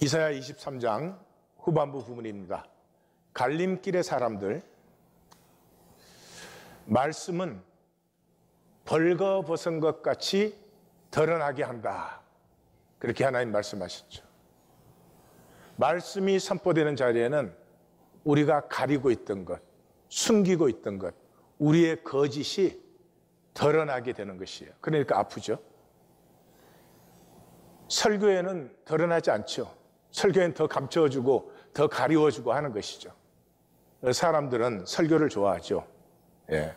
이사야 23장 후반부 부분입니다. 갈림길의 사람들, 말씀은 벌거벗은 것 같이 드러나게 한다. 그렇게 하나님 말씀하셨죠. 말씀이 선포되는 자리에는 우리가 가리고 있던 것, 숨기고 있던 것, 우리의 거짓이 드러나게 되는 것이에요. 그러니까 아프죠. 설교에는 드러나지 않죠. 설교에는 더 감춰주고 더 가리워주고 하는 것이죠. 사람들은 설교를 좋아하죠. 예.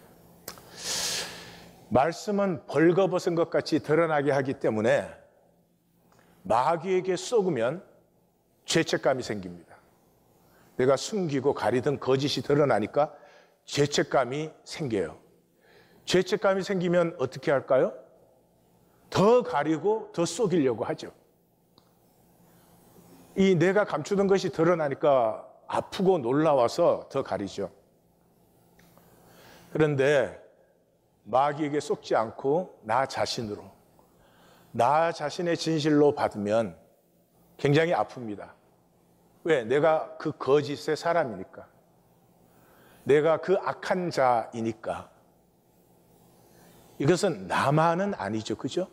말씀은 벌거벗은 것 같이 드러나게 하기 때문에 마귀에게 쏘으면 죄책감이 생깁니다. 내가 숨기고 가리던 거짓이 드러나니까 죄책감이 생겨요. 죄책감이 생기면 어떻게 할까요? 더 가리고 더 속이려고 하죠. 이 내가 감추던 것이 드러나니까 아프고 놀라워서 더 가리죠. 그런데 마귀에게 속지 않고 나 자신으로, 나 자신의 진실로 받으면 굉장히 아픕니다. 왜? 내가 그 거짓의 사람이니까. 내가 그 악한 자이니까. 이것은 나만은 아니죠. 그죠?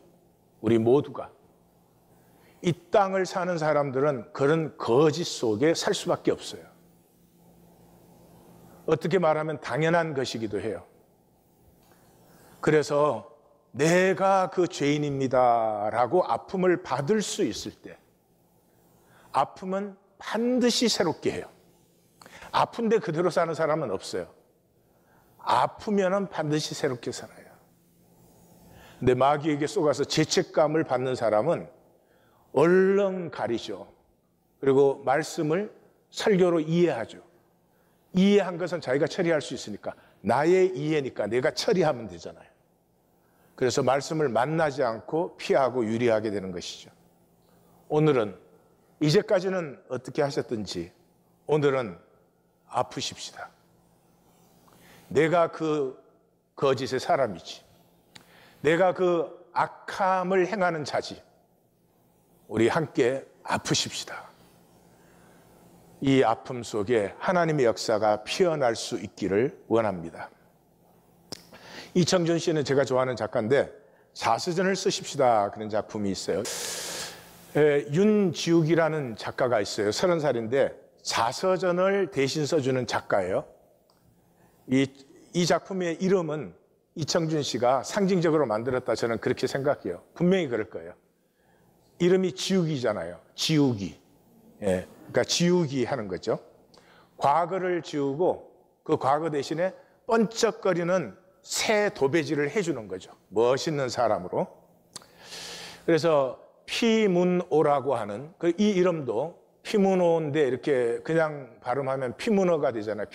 우리 모두가. 이 땅을 사는 사람들은 그런 거짓 속에 살 수밖에 없어요. 어떻게 말하면 당연한 것이기도 해요. 그래서 내가 그 죄인입니다 라고 아픔을 받을 수 있을 때 아픔은 반드시 새롭게 해요. 아픈데 그대로 사는 사람은 없어요. 아프면은 반드시 새롭게 살아요. 근데 마귀에게 쏘가서 죄책감을 받는 사람은 얼른 가리죠. 그리고 말씀을 설교로 이해하죠. 이해한 것은 자기가 처리할 수 있으니까, 나의 이해니까 내가 처리하면 되잖아요. 그래서 말씀을 만나지 않고 피하고 유리하게 되는 것이죠. 오늘은 이제까지는 어떻게 하셨든지 오늘은 아프십시다. 내가 그 거짓의 사람이지, 내가 그 악함을 행하는 자지. 우리 함께 아프십시다. 이 아픔 속에 하나님의 역사가 피어날 수 있기를 원합니다. 이청준 씨는 제가 좋아하는 작가인데 자서전을 쓰십시다 그런 작품이 있어요. 윤지욱이라는 작가가 있어요. 30살인데 자서전을 대신 써주는 작가예요. 이 작품의 이름은 이청준 씨가 상징적으로 만들었다, 저는 그렇게 생각해요. 분명히 그럴 거예요. 이름이 지우기잖아요. 지우기. 예, 그러니까 지우기 하는 거죠. 과거를 지우고 그 과거 대신에 번쩍거리는 새 도배질을 해주는 거죠. 멋있는 사람으로. 그래서 피문오라고 하는 이 이름도 피문오인데 이렇게 그냥 발음하면 피문어가 되잖아요.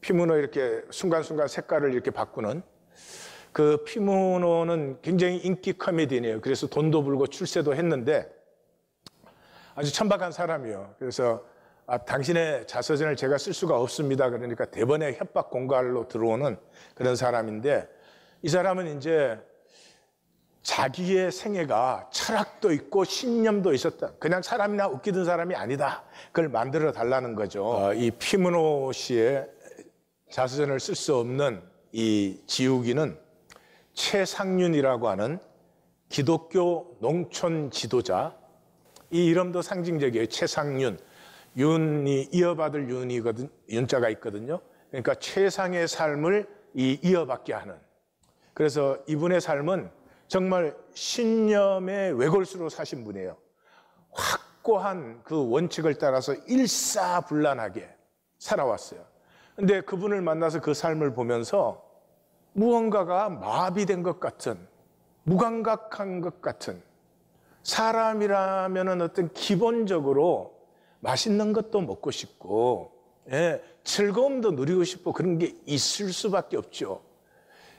피문어 이렇게 순간순간 색깔을 이렇게 바꾸는 그 피문어는 굉장히 인기 코미디언이에요. 그래서 돈도 벌고 출세도 했는데 아주 천박한 사람이에요. 그래서 당신의 자서전을 제가 쓸 수가 없습니다. 그러니까 대번에 협박 공갈로 들어오는 그런 사람인데, 이 사람은 이제 자기의 생애가 철학도 있고 신념도 있었다. 그냥 사람이나 웃기던 사람이 아니다. 그걸 만들어 달라는 거죠. 이 피문호 씨의 자서전을 쓸 수 없는 이 지우기는 최상윤이라고 하는 기독교 농촌 지도자, 이 이름도 상징적이에요. 최상윤. 윤이 이어받을 윤이거든, 윤자가 있거든요. 그러니까 최상의 삶을 이어받게 하는. 그래서 이분의 삶은 정말 신념의 외골수로 사신 분이에요. 확고한 그 원칙을 따라서 일사불란하게 살아왔어요. 근데 그분을 만나서 그 삶을 보면서 무언가가 마비된 것 같은, 무감각한 것 같은, 사람이라면 어떤 기본적으로 맛있는 것도 먹고 싶고, 예, 즐거움도 누리고 싶고 그런 게 있을 수밖에 없죠.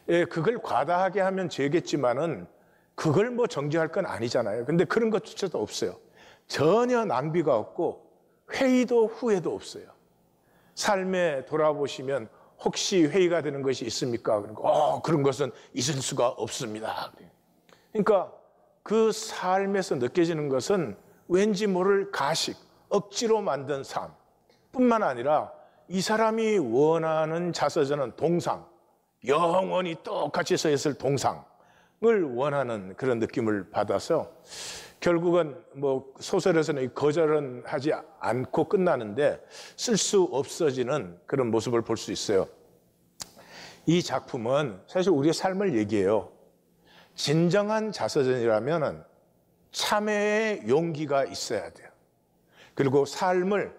예, 그걸 과다하게 하면 죄겠지만은 그걸 뭐 정죄할 건 아니잖아요. 근데 그런 것조차도 없어요. 전혀 낭비가 없고 회의도 후회도 없어요. 삶에 돌아보시면 혹시 회의가 되는 것이 있습니까? 그러니까 그런 것은 있을 수가 없습니다. 그러니까 그 삶에서 느껴지는 것은 왠지 모를 가식, 억지로 만든 삶 뿐만 아니라 이 사람이 원하는 자서전은 동상, 영원히 똑같이 서 있을 동상을 원하는 그런 느낌을 받아서 결국은 뭐 소설에서는 거절은 하지 않고 끝나는데 쓸 수 없어지는 그런 모습을 볼 수 있어요. 이 작품은 사실 우리의 삶을 얘기해요. 진정한 자서전이라면 참회의 용기가 있어야 돼요. 그리고 삶을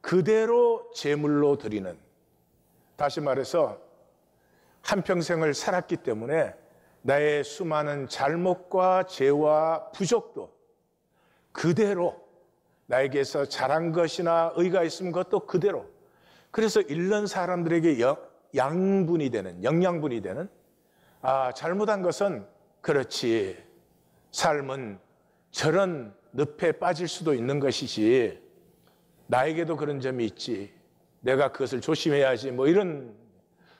그대로 제물로 드리는, 다시 말해서 한평생을 살았기 때문에 나의 수많은 잘못과 죄와 부족도 그대로, 나에게서 잘한 것이나 의가 있으면 그것도 그대로, 그래서 읽는 사람들에게 양분이 되는, 영양분이 되는, 잘못한 것은 그렇지, 삶은 저런 늪에 빠질 수도 있는 것이지, 나에게도 그런 점이 있지, 내가 그것을 조심해야지, 뭐 이런,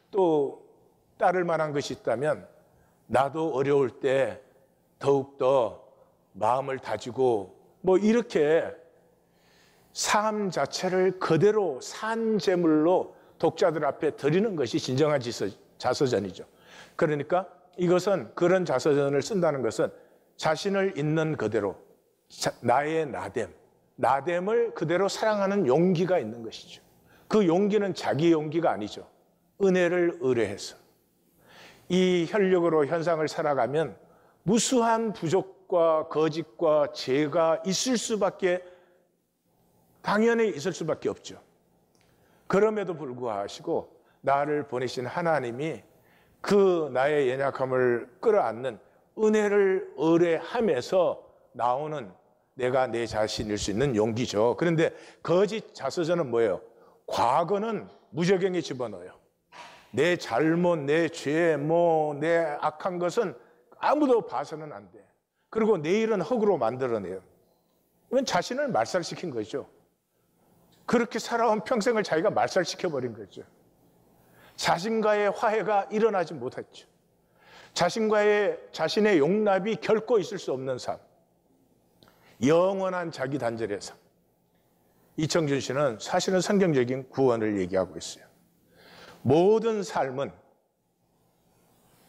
또 따를 만한 것이 있다면 나도 어려울 때 더욱더 마음을 다지고, 뭐 이렇게 삶 자체를 그대로 산 제물로 독자들 앞에 드리는 것이 진정한 자서전이죠. 그러니까 이것은, 그런 자서전을 쓴다는 것은 자신을 있는 그대로, 나의 나됨을 그대로 사랑하는 용기가 있는 것이죠. 그 용기는 자기 용기가 아니죠. 은혜를 의뢰해서. 이 혈육으로 현상을 살아가면 무수한 부족과 거짓과 죄가 있을 수밖에, 당연히 있을 수밖에 없죠. 그럼에도 불구하고 나를 보내신 하나님이 그 나의 연약함을 끌어안는 은혜를 의뢰하면서 나오는 내가 내 자신일 수 있는 용기죠. 그런데 거짓 자서전은 뭐예요? 과거는 무저갱에 집어넣어요. 내 잘못, 내 죄, 내 악한 것은 아무도 봐서는 안 돼. 그리고 내일은 흙으로 만들어내요. 이건 자신을 말살시킨 거죠. 그렇게 살아온 평생을 자기가 말살시켜버린 거죠. 자신과의 화해가 일어나지 못했죠. 자신의 용납이 결코 있을 수 없는 삶. 영원한 자기 단절의 삶. 이청준 씨는 사실은 성경적인 구원을 얘기하고 있어요. 모든 삶은,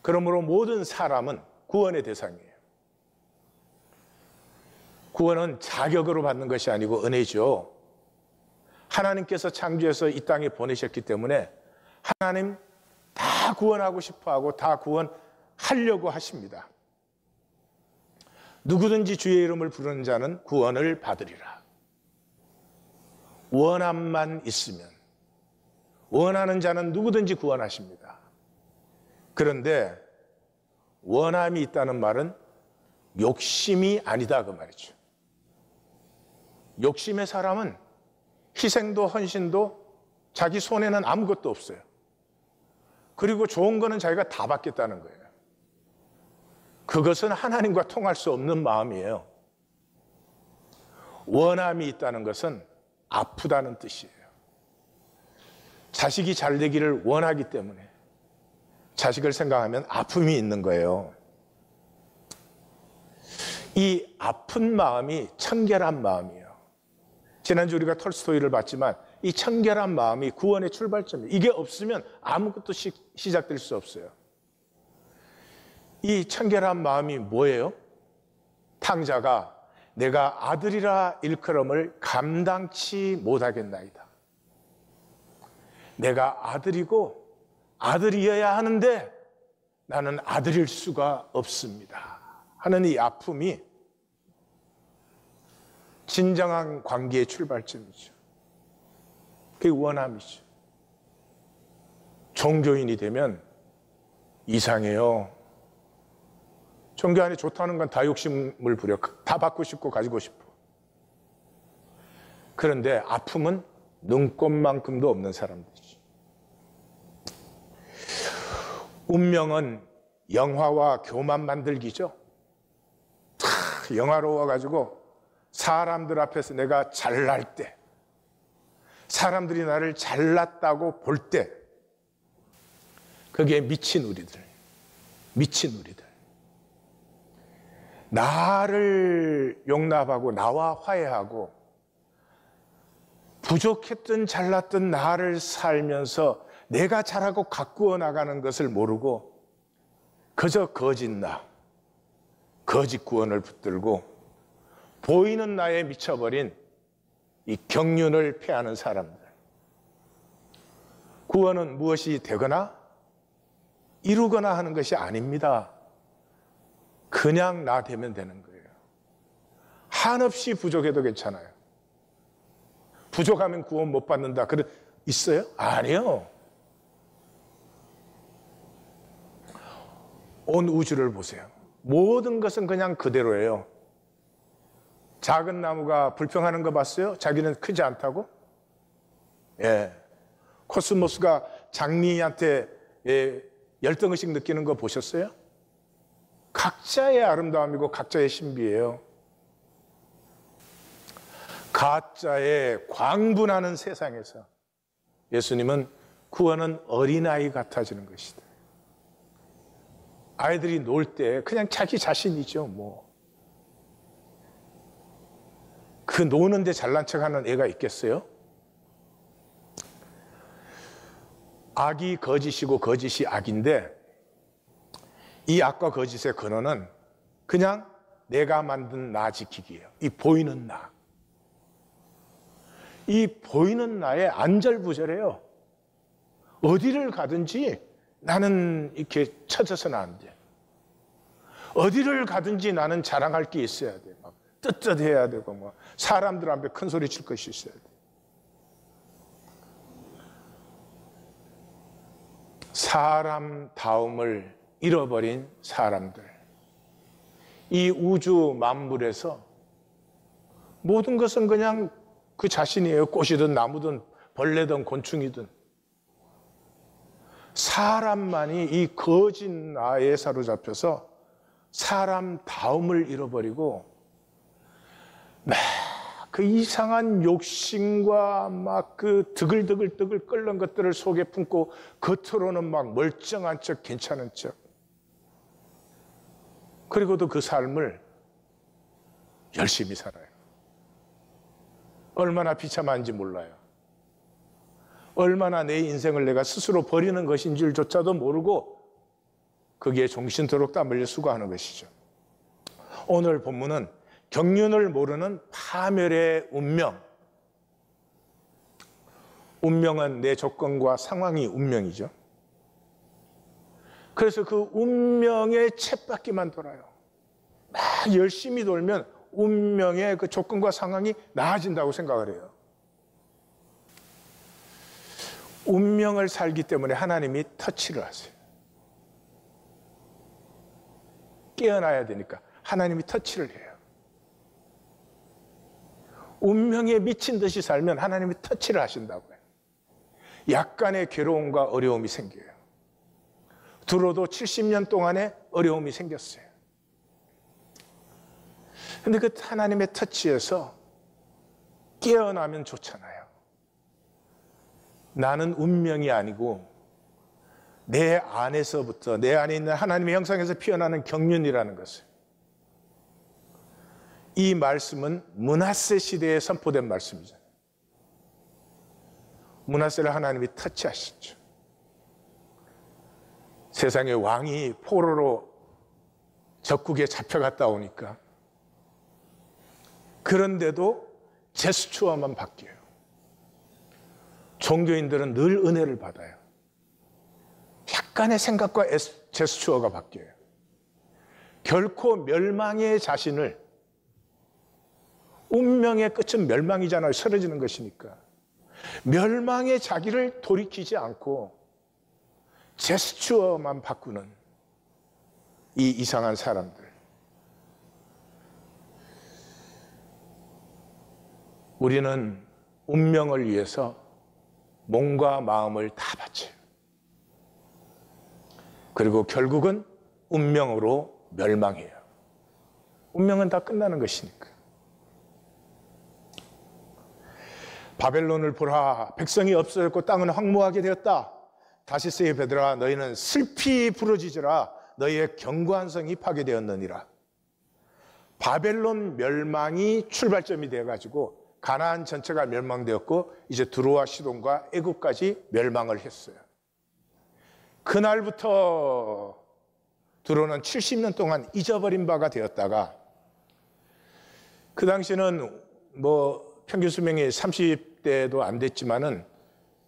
그러므로 모든 사람은 구원의 대상이에요. 구원은 자격으로 받는 것이 아니고 은혜죠. 하나님께서 창조해서 이 땅에 보내셨기 때문에 하나님 다 구원하고 싶어하고 다 구원하려고 하십니다. 누구든지 주의 이름을 부르는 자는 구원을 받으리라. 원함만 있으면, 원하는 자는 누구든지 구원하십니다. 그런데 원함이 있다는 말은 욕심이 아니다, 그 말이죠. 욕심의 사람은 희생도 헌신도 자기 손에는 아무것도 없어요. 그리고 좋은 거는 자기가 다 받겠다는 거예요. 그것은 하나님과 통할 수 없는 마음이에요. 원함이 있다는 것은 아프다는 뜻이에요. 자식이 잘 되기를 원하기 때문에 자식을 생각하면 아픔이 있는 거예요. 이 아픈 마음이 청결한 마음이에요. 지난주 우리가 톨스토이를 봤지만 이 청결한 마음이 구원의 출발점이에요. 이게 없으면 아무것도 시작될 수 없어요. 이 청결한 마음이 뭐예요? 탕자가 내가 아들이라 일컬음을 감당치 못하겠나이다. 내가 아들이고 아들이어야 하는데 나는 아들일 수가 없습니다 하는 이 아픔이 진정한 관계의 출발점이죠. 그게 원함이죠. 종교인이 되면 이상해요. 종교 안에 좋다는 건 다 욕심을 부려. 다 받고 싶고 가지고 싶어. 그런데 아픔은 눈꼽만큼도 없는 사람들이지. 운명은 영화와 교만 만들기죠. 영화로워가지고 사람들 앞에서 내가 잘날 때, 사람들이 나를 잘났다고 볼 때, 그게 미친 우리들. 미친 우리들. 나를 용납하고 나와 화해하고 부족했던 잘났던 나를 살면서 내가 잘하고 가꾸어 나가는 것을 모르고 그저 거짓 나, 거짓 구원을 붙들고 보이는 나에 미쳐버린 이 경륜을 폐하는 사람들. 구원은 무엇이 되거나 이루거나 하는 것이 아닙니다. 그냥 나 되면 되는 거예요. 한없이 부족해도 괜찮아요. 부족하면 구원 못 받는다. 있어요? 아니요. 온 우주를 보세요. 모든 것은 그냥 그대로예요. 작은 나무가 불평하는 거 봤어요? 자기는 크지 않다고? 예. 코스모스가 장미한테 열등의식 느끼는 거 보셨어요? 각자의 아름다움이고 각자의 신비예요. 가짜에 광분하는 세상에서 예수님은 구원은 어린아이 같아지는 것이다. 아이들이 놀 때 그냥 자기 자신이죠. 그 노는데 잘난 척하는 애가 있겠어요? 악이 거짓이고 거짓이 악인데 이 악과 거짓의 근원은 그냥 내가 만든 나 지키기예요. 이 보이는 나. 이 보이는 나에 안절부절해요. 어디를 가든지 나는 이렇게 쳐져서는 안 돼. 어디를 가든지 나는 자랑할 게 있어야 돼. 막 떳떳해야 되고 사람들 앞에 큰 소리 칠 것이 있어야 돼. 사람다움을 잃어버린 사람들. 이 우주 만물에서 모든 것은 그냥 그 자신이에요. 꽃이든 나무든 벌레든 곤충이든. 사람만이 이 거짓 나에 사로잡혀서 사람다움을 잃어버리고 막 그 이상한 욕심과 막 그 드글드글 끓는 것들을 속에 품고 겉으로는 막 멀쩡한 척 괜찮은 척. 그리고도 그 삶을 열심히 살아요. 얼마나 비참한지 몰라요. 얼마나 내 인생을 내가 스스로 버리는 것인 줄조차도 모르고 거기에 종신토록 땀 흘려 수고하는 것이죠. 오늘 본문은 경륜을 모르는 파멸의 운명. 운명은 내 조건과 상황이 운명이죠. 그래서 그 운명의 쳇바퀴만 돌아요. 막 열심히 돌면 운명의 그 조건과 상황이 나아진다고 생각을 해요. 운명을 살기 때문에 하나님이 터치를 하세요. 깨어나야 되니까 하나님이 터치를 해요. 운명에 미친 듯이 살면 하나님이 터치를 하신다고요. 약간의 괴로움과 어려움이 생겨요. 들어도 70년 동안의 어려움이 생겼어요. 근데 그 하나님의 터치에서 깨어나면 좋잖아요. 나는 운명이 아니고 내 안에서부터 내 안에 있는 하나님의 형상에서 피어나는 경륜이라는 것을. 이 말씀은 므낫세 시대에 선포된 말씀이잖아요. 므낫세를 하나님이 터치하셨죠. 세상의 왕이 포로로 적국에 잡혀갔다 오니까 그런데도 제스처만 바뀌어요. 종교인들은 늘 은혜를 받아요. 약간의 생각과 제스처가 바뀌어요. 결코 멸망의 자신을, 운명의 끝은 멸망이잖아요. 쓰러지는 것이니까. 멸망의 자기를 돌이키지 않고 제스처만 바꾸는 이 이상한 사람들. 우리는 운명을 위해서 몸과 마음을 다 바쳐요. 그리고 결국은 운명으로 멸망해요. 운명은 다 끝나는 것이니까. 바벨론을 보라, 백성이 없어졌고 땅은 황무하게 되었다. 다시스의 베드라, 너희는 슬피 부르짖으라. 너희의 견고한 성이 파괴되었느니라. 바벨론 멸망이 출발점이 되어가지고 가나안 전체가 멸망되었고 이제 두로와 시돈과 애굽까지 멸망을 했어요. 그날부터 두로는 70년 동안 잊어버린 바가 되었다가 그 당시는 뭐 평균 수명이 30대도 안 됐지만은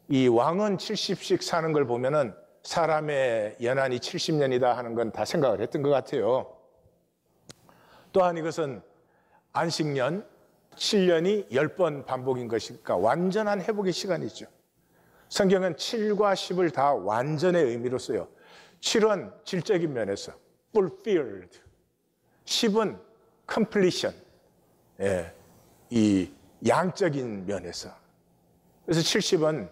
이 왕은 70씩 사는 걸 보면은 사람의 연한이 70년이다 하는 건 다 생각을 했던 것 같아요. 또한 이것은 안식년 7년이 10번 반복인 것이니까 완전한 회복의 시간이죠. 성경은 7과 10을 다 완전의 의미로 써요. 7은 질적인 면에서 fulfilled, 10은 completion, 이 양적인 면에서. 그래서 70은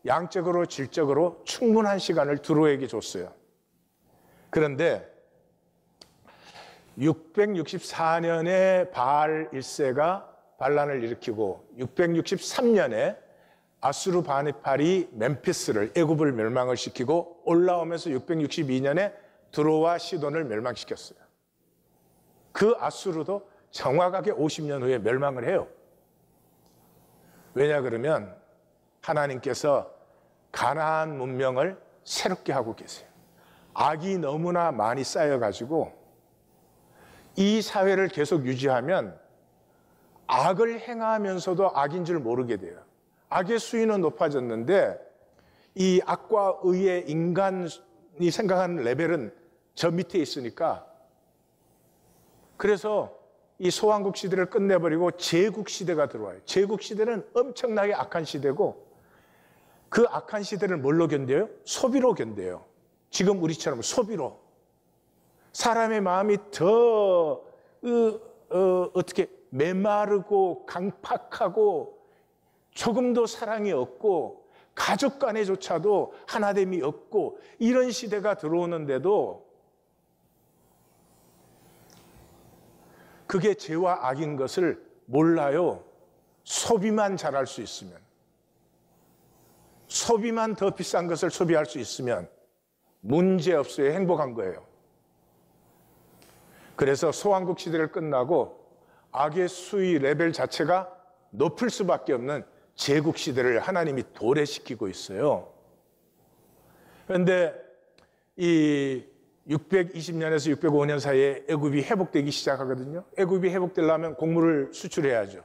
양적으로 질적으로 충분한 시간을 두로에게 줬어요. 그런데 664년에 바알 1세가 반란을 일으키고 663년에 아수르바니팔이 멤피스를 애굽을 멸망을 시키고 올라오면서 662년에 두로와 시돈을 멸망시켰어요. 그 아수르도 정확하게 50년 후에 멸망을 해요. 왜냐 그러면 하나님께서 가나안 문명을 새롭게 하고 계세요. 악이 너무나 많이 쌓여가지고 이 사회를 계속 유지하면 악을 행하면서도 악인 줄 모르게 돼요. 악의 수위는 높아졌는데 이 악과 의의 인간이 생각하는 레벨은 저 밑에 있으니까 그래서 이 소왕국 시대를 끝내버리고 제국 시대가 들어와요. 제국 시대는 엄청나게 악한 시대고 그 악한 시대를 뭘로 견뎌요? 소비로 견뎌요. 지금 우리처럼 소비로. 사람의 마음이 더 어떻게 메마르고 강팍하고 조금도 사랑이 없고 가족 간에조차도 하나됨이 없고 이런 시대가 들어오는데도 그게 죄와 악인 것을 몰라요. 소비만 잘할 수 있으면, 소비만 더 비싼 것을 소비할 수 있으면 문제없어요. 행복한 거예요. 그래서 소왕국 시대를 끝나고 악의 수위 레벨 자체가 높을 수밖에 없는 제국 시대를 하나님이 도래시키고 있어요. 그런데 이 620년에서 605년 사이에 애굽이 회복되기 시작하거든요. 애굽이 회복되려면 곡물을 수출해야죠.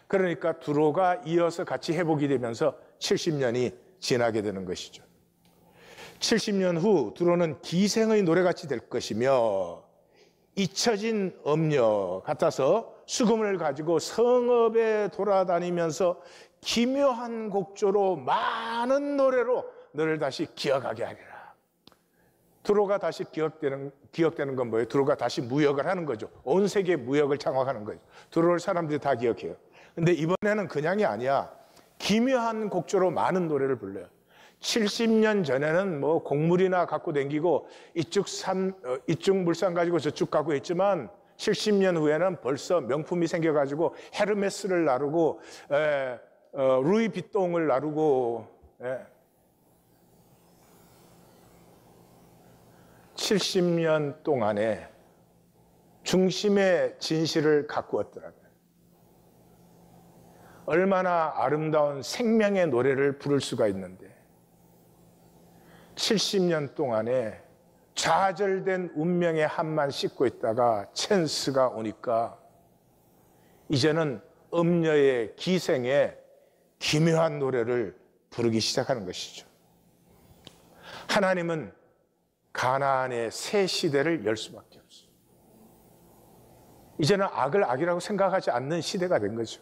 그러니까 두로가 이어서 같이 회복이 되면서 70년이 지나게 되는 것이죠. 70년 후 두로는 기생의 노래같이 될 것이며 잊혀진 음녀 같아서 수금을 가지고 성읍에 돌아다니면서 기묘한 곡조로 많은 노래로 너를 다시 기억하게 하리라. 두로가 다시 기억되는 건 뭐예요? 두로가 다시 무역을 하는 거죠. 온 세계 무역을 장악하는 거죠. 두로를 사람들이 다 기억해요. 근데 이번에는 그냥이 아니야. 기묘한 곡조로 많은 노래를 불러요. 70년 전에는 뭐 곡물이나 갖고 다니고 이쪽 물산 가지고 저쪽 가고 했지만 70년 후에는 벌써 명품이 생겨가지고 헤르메스를 나르고 루이비통을 나르고 70년 동안에 중심의 진실을 가꾸었더라고요. 얼마나 아름다운 생명의 노래를 부를 수가 있는데 70년 동안에 좌절된 운명의 한만 씻고 있다가 찬스가 오니까 이제는 음녀의 기생의 기묘한 노래를 부르기 시작하는 것이죠. 하나님은 가나안의 새 시대를 열 수밖에 없어요. 이제는 악을 악이라고 생각하지 않는 시대가 된 거죠.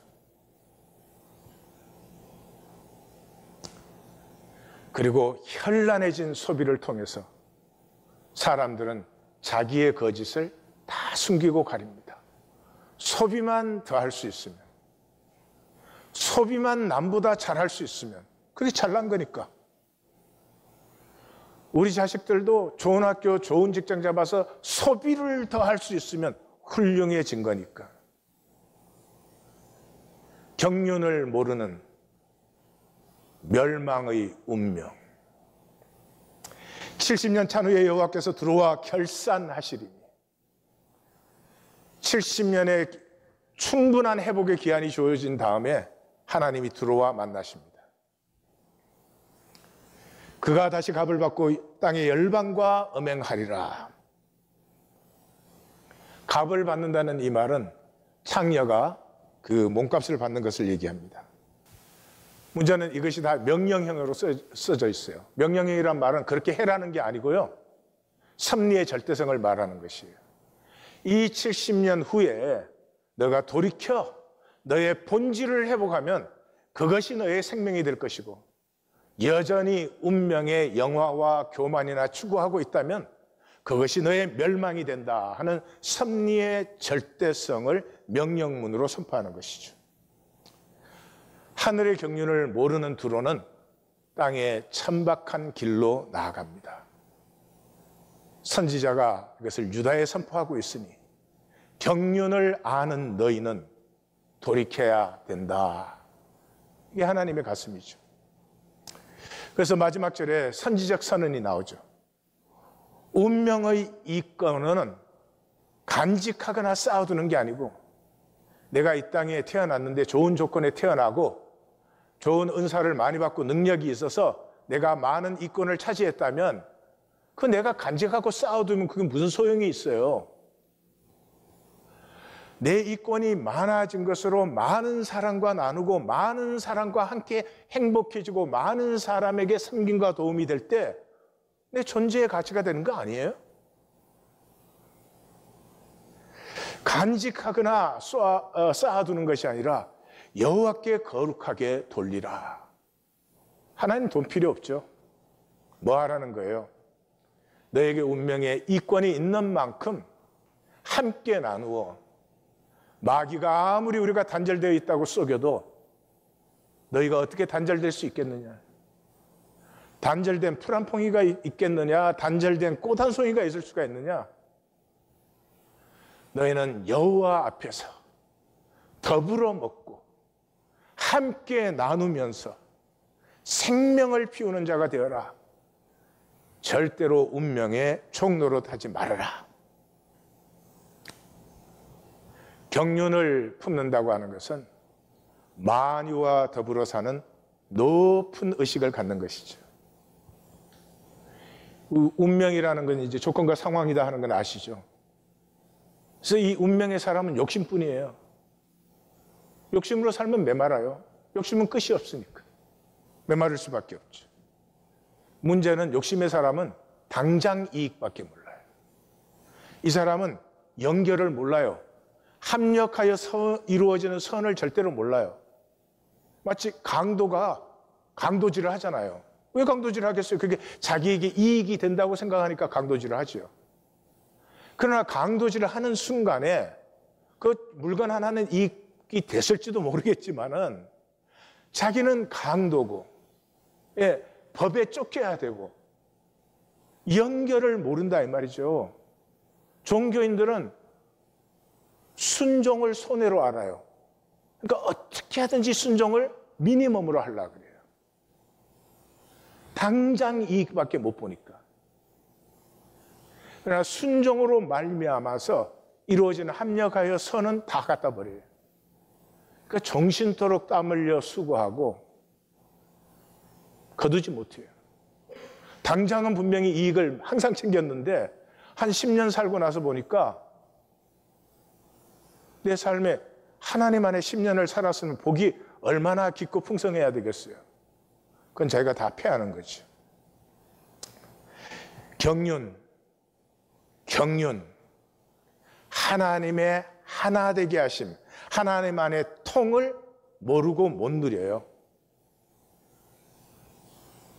그리고 현란해진 소비를 통해서 사람들은 자기의 거짓을 다 숨기고 가립니다. 소비만 더 할 수 있으면, 소비만 남보다 잘할 수 있으면 그게 잘난 거니까. 우리 자식들도 좋은 학교, 좋은 직장 잡아서 소비를 더 할 수 있으면 훌륭해진 거니까. 경륜을 모르는 멸망의 운명. 70년 찬 후에 여호와께서 두로와 결산하시리니 70년의 충분한 회복의 기한이 주어진 다음에 하나님이 들어와 만나십니다. 그가 다시 값을 받고 땅의 열방과 음행하리라. 값을 받는다는 이 말은 창녀가 그 몸값을 받는 것을 얘기합니다. 문제는 이것이 다 명령형으로 써져 있어요. 명령형이란 말은 그렇게 해라는 게 아니고요, 섭리의 절대성을 말하는 것이에요. 이 70년 후에 너가 돌이켜 너의 본질을 회복하면 그것이 너의 생명이 될 것이고, 여전히 운명의 영화와 교만이나 추구하고 있다면 그것이 너의 멸망이 된다 하는 섭리의 절대성을 명령문으로 선포하는 것이죠. 하늘의 경륜을 모르는 두로는 땅의 천박한 길로 나아갑니다. 선지자가 이것을 유다에 선포하고 있으니 경륜을 아는 너희는 돌이켜야 된다. 이게 하나님의 가슴이죠. 그래서 마지막 절에 선지적 선언이 나오죠. 운명의 이권은 간직하거나 쌓아두는 게 아니고, 내가 이 땅에 태어났는데 좋은 조건에 태어나고 좋은 은사를 많이 받고 능력이 있어서 내가 많은 이권을 차지했다면 그 내가 간직하고 쌓아두면 그게 무슨 소용이 있어요. 내 이권이 많아진 것으로 많은 사람과 나누고 많은 사람과 함께 행복해지고 많은 사람에게 섬김과 도움이 될 때 내 존재의 가치가 되는 거 아니에요? 간직하거나 쌓아두는 것이 아니라 여호와께 거룩하게 돌리라. 하나님 돈 필요 없죠. 뭐 하라는 거예요? 너에게 운명의 이권이 있는 만큼 함께 나누어, 마귀가 아무리 우리가 단절되어 있다고 속여도 너희가 어떻게 단절될 수 있겠느냐? 단절된 풀 한 퐁이가 있겠느냐? 단절된 꽃 한 송이가 있을 수가 있느냐? 너희는 여호와 앞에서 더불어 먹고 함께 나누면서 생명을 피우는 자가 되어라. 절대로 운명의 종노릇하지 말아라. 경륜을 품는다고 하는 것은 만유와 더불어 사는 높은 의식을 갖는 것이죠. 운명이라는 건 이제 조건과 상황이다 하는 건 아시죠? 그래서 이 운명의 사람은 욕심뿐이에요. 욕심으로 살면 메말아요. 욕심은 끝이 없으니까 메마를 수밖에 없죠. 문제는 욕심의 사람은 당장 이익밖에 몰라요. 이 사람은 연결을 몰라요. 합력하여 이루어지는 선을 절대로 몰라요. 마치 강도가 강도질을 하잖아요. 왜 강도질을 하겠어요? 그게 자기에게 이익이 된다고 생각하니까 강도질을 하죠. 그러나 강도질을 하는 순간에 그 물건 하나는 이익이 됐을지도 모르겠지만은 자기는 강도고, 예, 법에 쫓겨야 되고 연결을 모른다 이 말이죠. 종교인들은 순종을 손해로 알아요. 그러니까 어떻게 하든지 순종을 미니멈으로 하려고 그래요. 당장 이익밖에 못 보니까. 그러나 순종으로 말미암아서 이루어지는 합력하여 선은 다 갖다 버려요. 그러니까 정신토록 땀 흘려 수고하고 거두지 못해요. 당장은 분명히 이익을 항상 챙겼는데 한 10년 살고 나서 보니까 내 삶에 하나님 안에 10년을 살았으면 복이 얼마나 깊고 풍성해야 되겠어요. 그건 자기가 다 패하는 거죠. 경륜, 하나님의 하나 되게 하심, 하나님 안의 통을 모르고 못 누려요.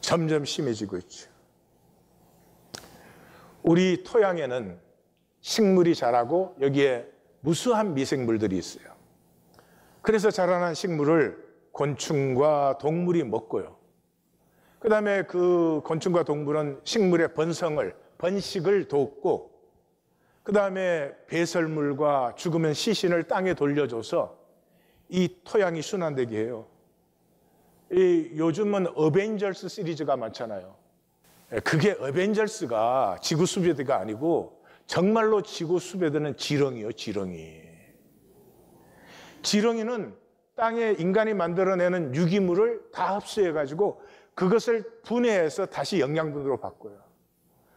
점점 심해지고 있죠. 우리 토양에는 식물이 자라고 여기에 무수한 미생물들이 있어요. 그래서 자라난 식물을 곤충과 동물이 먹고요. 그 다음에 그 곤충과 동물은 식물의 번식을 돕고, 그 다음에 배설물과 죽으면 시신을 땅에 돌려줘서 이 토양이 순환되게 해요. 요즘은 어벤져스 시리즈가 많잖아요. 그게 어벤져스가 지구 수비대가 아니고 정말로 지구 수배되는 지렁이요, 지렁이. 지렁이는 땅에 인간이 만들어내는 유기물을 다 흡수해가지고 그것을 분해해서 다시 영양분으로 바꿔요.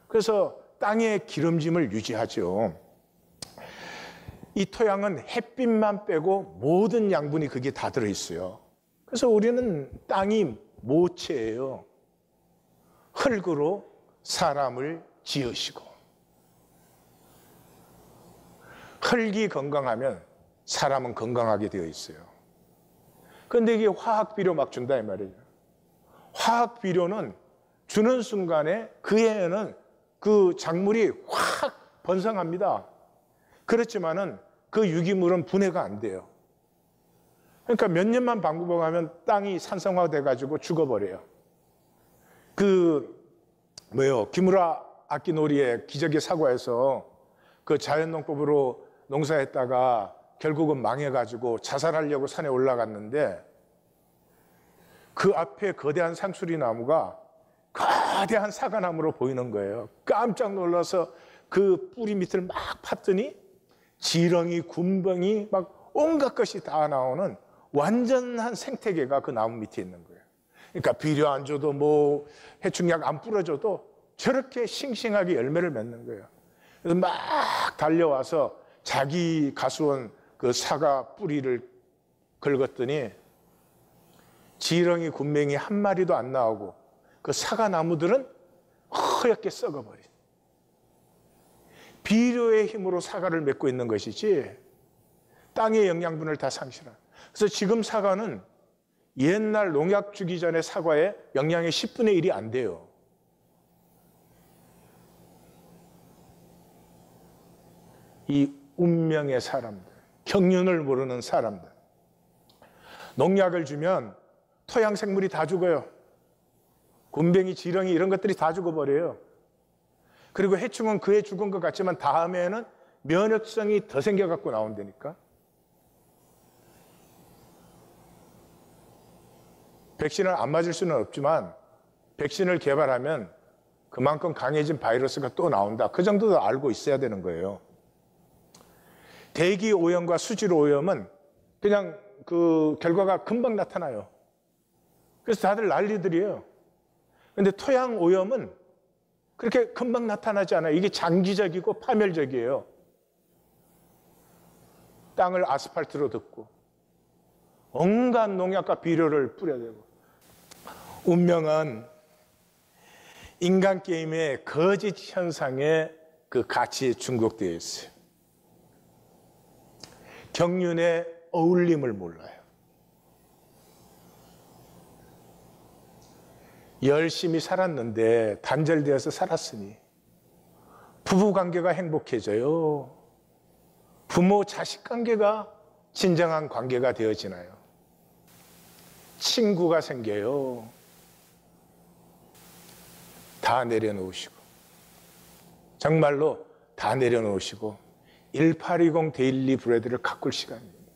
그래서 땅의 기름짐을 유지하죠. 이 토양은 햇빛만 빼고 모든 양분이 그게 다 들어있어요. 그래서 우리는 땅이 모체예요. 흙으로 사람을 지으시고, 흙이 건강하면 사람은 건강하게 되어 있어요. 그런데 이게 화학 비료 막 준다 이 말이에요. 화학 비료는 주는 순간에 그 애는 그 작물이 확 번성합니다. 그렇지만은 그 유기물은 분해가 안 돼요. 그러니까 몇 년만 방부하면 땅이 산성화돼 가지고 죽어버려요. 기무라 아키노리의 기적의 사과에서 그 자연농법으로 농사했다가 결국은 망해가지고 자살하려고 산에 올라갔는데 그 앞에 거대한 상수리 나무가 거대한 사과나무로 보이는 거예요. 깜짝 놀라서 그 뿌리 밑을 막 팠더니 지렁이, 군뱅이 막 온갖 것이 다 나오는 완전한 생태계가 그 나무 밑에 있는 거예요. 그러니까 비료 안 줘도 뭐 해충약 안 뿌려줘도 저렇게 싱싱하게 열매를 맺는 거예요. 그래서 막 달려와서 자기 가수원 그 사과 뿌리를 긁었더니 지렁이, 군뱅이 한 마리도 안 나오고 그 사과 나무들은 허옇게 썩어버린. 비료의 힘으로 사과를 맺고 있는 것이지 땅의 영양분을 다 상실한. 그래서 지금 사과는 옛날 농약 주기 전에 사과의 영양의 10분의 1이 안 돼요. 이 운명의 사람들, 경륜을 모르는 사람들, 농약을 주면 토양 생물이 다 죽어요. 곤뱅이, 지렁이 이런 것들이 다 죽어버려요. 그리고 해충은 그애 죽은 것 같지만 다음에는 면역성이 더 생겨갖고 나온다니까. 백신을 안 맞을 수는 없지만 백신을 개발하면 그만큼 강해진 바이러스가 또 나온다. 그 정도도 알고 있어야 되는 거예요. 대기 오염과 수질 오염은 그냥 그 결과가 금방 나타나요. 그래서 다들 난리들이에요. 근데 토양 오염은 그렇게 금방 나타나지 않아요. 이게 장기적이고 파멸적이에요. 땅을 아스팔트로 덮고 온갖 농약과 비료를 뿌려대고. 운명은 인간 게임의 거짓 현상에 그 가치에 중독되어 있어요. 경륜의 어울림을 몰라요. 열심히 살았는데 단절되어서 살았으니 부부관계가 행복해져요. 부모 자식 관계가 진정한 관계가 되어지나요? 친구가 생겨요. 다 내려놓으시고, 정말로 다 내려놓으시고 1820 데일리 브레드를 가꿀 시간입니다.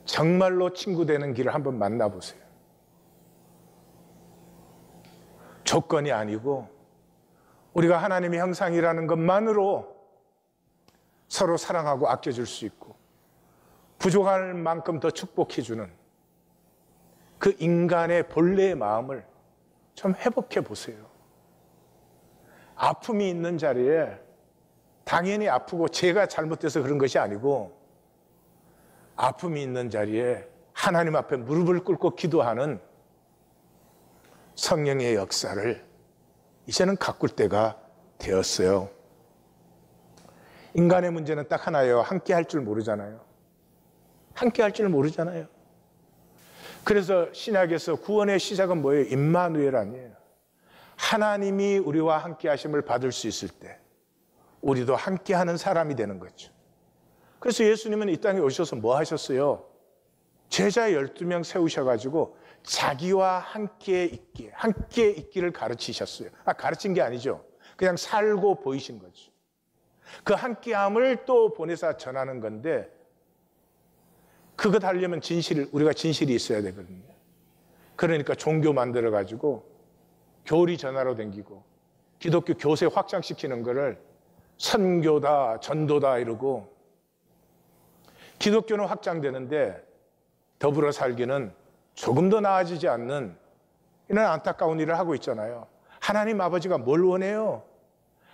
정말로 친구 되는 길을 한번 만나보세요. 조건이 아니고 우리가 하나님의 형상이라는 것만으로 서로 사랑하고 아껴줄 수 있고 부족할 만큼 더 축복해주는 그 인간의 본래의 마음을 좀 회복해 보세요. 아픔이 있는 자리에 당연히 아프고 제가 잘못돼서 그런 것이 아니고 아픔이 있는 자리에 하나님 앞에 무릎을 꿇고 기도하는 성령의 역사를 이제는 가꿀 때가 되었어요. 인간의 문제는 딱 하나예요. 함께 할 줄 모르잖아요. 함께 할 줄 모르잖아요. 그래서 신약에서 구원의 시작은 뭐예요? 임마누엘 아니에요. 하나님이 우리와 함께 하심을 받을 수 있을 때 우리도 함께 하는 사람이 되는 거죠. 그래서 예수님은 이 땅에 오셔서 뭐 하셨어요? 제자 12명 세우셔가지고 자기와 함께 있기를 가르치셨어요. 가르친 게 아니죠. 그냥 살고 보이신 거죠. 그 함께함을 또 보내서 전하는 건데 그것 하려면 우리가 진실이 있어야 되거든요. 그러니까 종교 만들어가지고 교리 전하러 다니고 기독교 교세 확장시키는 거를 선교다, 전도다 이러고, 기독교는 확장되는데 더불어 살기는 조금 더 나아지지 않는 이런 안타까운 일을 하고 있잖아요. 하나님 아버지가 뭘 원해요?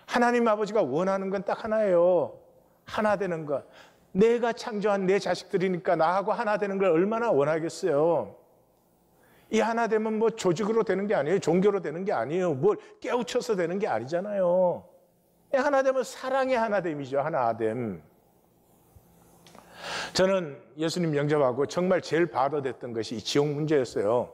하나님 아버지가 원하는 건 딱 하나예요. 하나 되는 것. 내가 창조한 내 자식들이니까 나하고 하나 되는 걸 얼마나 원하겠어요. 이 하나 되면 뭐 조직으로 되는 게 아니에요. 종교로 되는 게 아니에요. 뭘 깨우쳐서 되는 게 아니잖아요. 하나 되면 사랑의 하나됨이죠. 하나됨. 저는 예수님 영접하고 정말 제일 바로됐던 것이 이 지옥 문제였어요.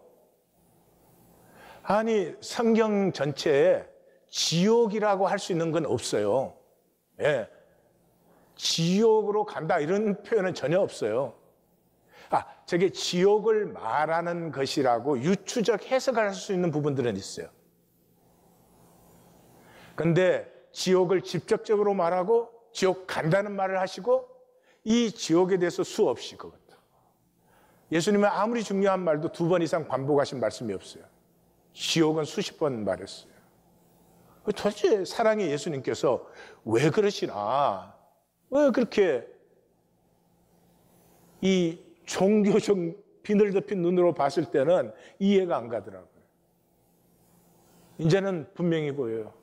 아니, 성경 전체에 지옥이라고 할 수 있는 건 없어요. 예. 지옥으로 간다 이런 표현은 전혀 없어요. 저게 지옥을 말하는 것이라고 유추적 해석할 수 있는 부분들은 있어요. 근데 지옥을 직접적으로 말하고 지옥 간다는 말을 하시고 이 지옥에 대해서 수없이 그것도. 예수님은 아무리 중요한 말도 2번 이상 반복하신 말씀이 없어요. 지옥은 수십 번 말했어요. 도대체 사랑의 예수님께서 왜 그러시나? 왜 그렇게 이 종교적 비늘 덮인 눈으로 봤을 때는 이해가 안 가더라고요. 이제는 분명히 보여요.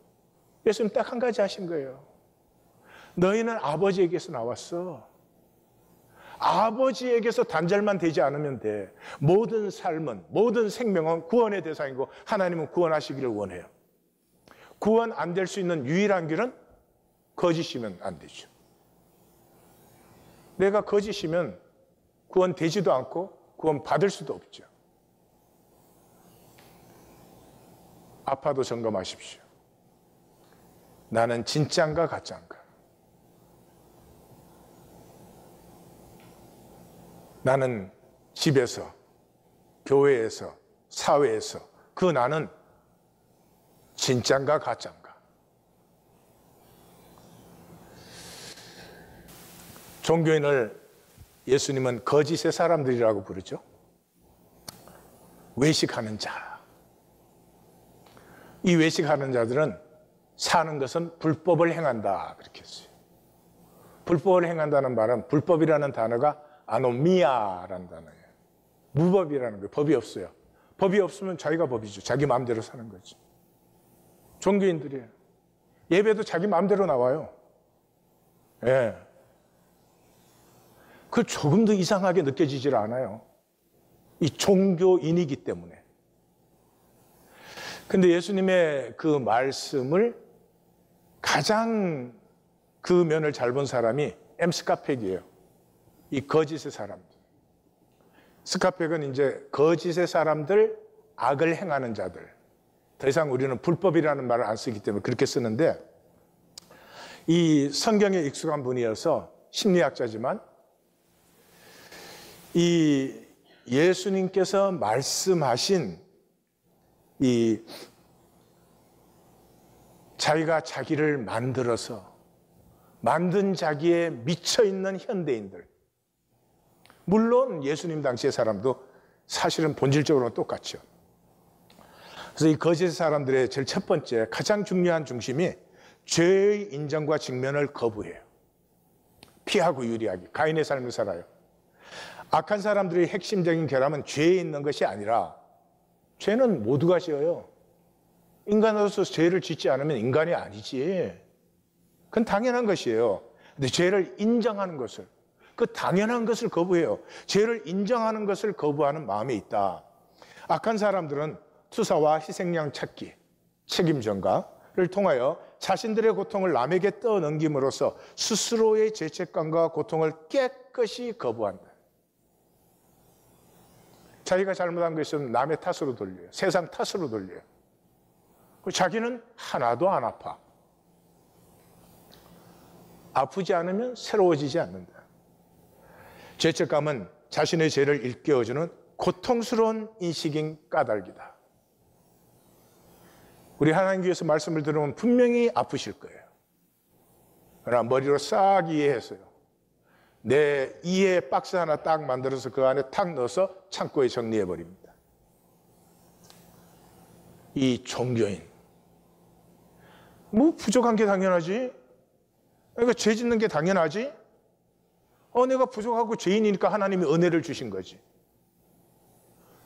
예수님 딱 한 가지 하신 거예요. 너희는 아버지에게서 나왔어. 아버지에게서 단절만 되지 않으면 돼. 모든 삶은, 모든 생명은 구원의 대상이고 하나님은 구원하시기를 원해요. 구원 안 될 수 있는 유일한 길은 거짓이면 안 되죠. 내가 거짓이면 구원 되지도 않고 구원 받을 수도 없죠. 아파도 점검하십시오. 나는 진짜인가 가짜인가? 나는 집에서, 교회에서, 사회에서 그 나는 진짜인가 가짜인가? 종교인을 예수님은 거짓의 사람들이라고 부르죠. 외식하는 자. 이 외식하는 자들은 사는 것은 불법을 행한다 그렇게 했어요. 불법을 행한다는 말은 불법이라는 단어가 아노미아라는 단어예요. 무법이라는 거예요. 법이 없어요. 법이 없으면 자기가 법이죠. 자기 마음대로 사는 거죠. 종교인들이에요. 예배도 자기 마음대로 나와요. 예. 그 조금 더 이상하게 느껴지질 않아요. 이 종교인이기 때문에. 근데 예수님의 그 말씀을 가장 그 면을 잘 본 사람이 스카펙이에요. 이 거짓의 사람들. 스카펙은 이제 거짓의 사람들, 악을 행하는 자들. 더 이상 우리는 불법이라는 말을 안 쓰기 때문에 그렇게 쓰는데, 이 성경에 익숙한 분이어서 심리학자지만 이 예수님께서 말씀하신 이 자기가 자기를 만들어서 만든 자기에 미쳐있는 현대인들, 물론 예수님 당시의 사람도 사실은 본질적으로는 똑같죠. 그래서 이 거짓 사람들의 제일 첫 번째 가장 중요한 중심이 죄의 인정과 직면을 거부해요. 피하고 유리하게 가인의 삶을 살아요. 악한 사람들의 핵심적인 결함은 죄에 있는 것이 아니라, 죄는 모두가 지어요. 인간으로서 죄를 짓지 않으면 인간이 아니지. 그건 당연한 것이에요. 근데 죄를 인정하는 것을, 그 당연한 것을 거부해요. 죄를 인정하는 것을 거부하는 마음이 있다. 악한 사람들은 투사와 희생양 찾기, 책임 전가를 통하여 자신들의 고통을 남에게 떠넘김으로써 스스로의 죄책감과 고통을 깨끗이 거부한다. 자기가 잘못한 거 있으면 남의 탓으로 돌려요. 세상 탓으로 돌려요. 자기는 하나도 안 아파. 아프지 않으면 새로워지지 않는다. 죄책감은 자신의 죄를 일깨워주는 고통스러운 인식인 까닭이다. 우리 하나님 교회에서 말씀을 들으면 분명히 아프실 거예요. 그러나 머리로 싹 이해해서요. 내 이해 박스 하나 딱 만들어서 그 안에 탁 넣어서 창고에 정리해버립니다. 이 종교인, 뭐 부족한 게 당연하지. 그러니까 죄 짓는 게 당연하지. 내가 부족하고 죄인이니까 하나님이 은혜를 주신 거지.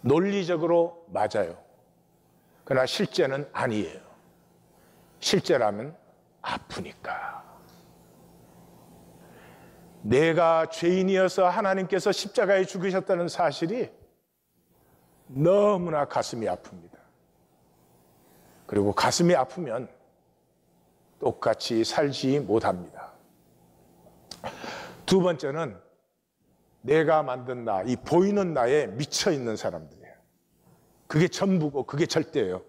논리적으로 맞아요. 그러나 실제는 아니에요. 실제라면 아프니까. 내가 죄인이어서 하나님께서 십자가에 죽으셨다는 사실이 너무나 가슴이 아픕니다. 그리고 가슴이 아프면 똑같이 살지 못합니다. 두 번째는 내가 만든 나, 이 보이는 나에 미쳐 있는 사람들이에요. 그게 전부고 그게 절대예요.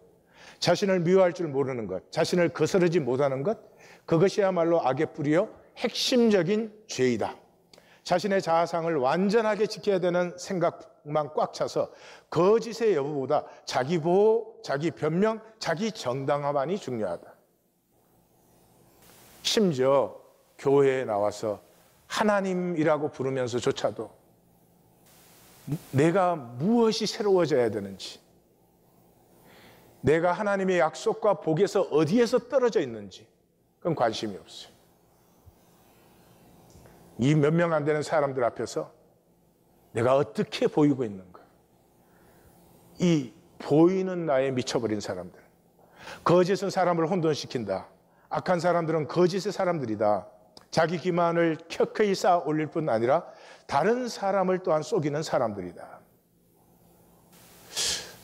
자신을 미워할 줄 모르는 것, 자신을 거스르지 못하는 것, 그것이야말로 악의 뿌리요 핵심적인 죄이다. 자신의 자아상을 완전하게 지켜야 되는 생각만 꽉 차서 거짓의 여부보다 자기 보호, 자기 변명, 자기 정당화만이 중요하다. 심지어 교회에 나와서 하나님이라고 부르면서조차도 내가 무엇이 새로워져야 되는지, 내가 하나님의 약속과 복에서 어디에서 떨어져 있는지 그건 관심이 없어요. 이 몇 명 안 되는 사람들 앞에서 내가 어떻게 보이고 있는가, 이 보이는 나에 미쳐버린 사람들. 거짓은 사람을 혼돈시킨다. 악한 사람들은 거짓의 사람들이다. 자기 기만을 켜켜이 쌓아 올릴 뿐 아니라 다른 사람을 또한 속이는 사람들이다.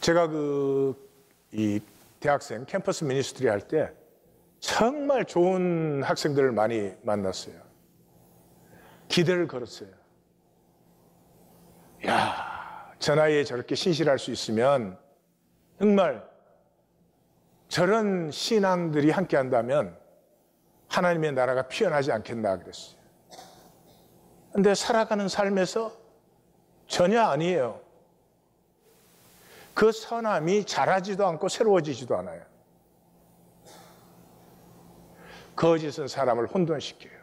제가 이 대학생 캠퍼스 미니스트리 할 때 정말 좋은 학생들을 많이 만났어요. 기대를 걸었어요. 야, 저 나이에 저렇게 신실할 수 있으면 정말 저런 신앙들이 함께 한다면 하나님의 나라가 피어나지 않겠나 그랬어요. 근데 살아가는 삶에서 전혀 아니에요. 그 선함이 자라지도 않고 새로워지지도 않아요. 거짓은 사람을 혼돈시켜요.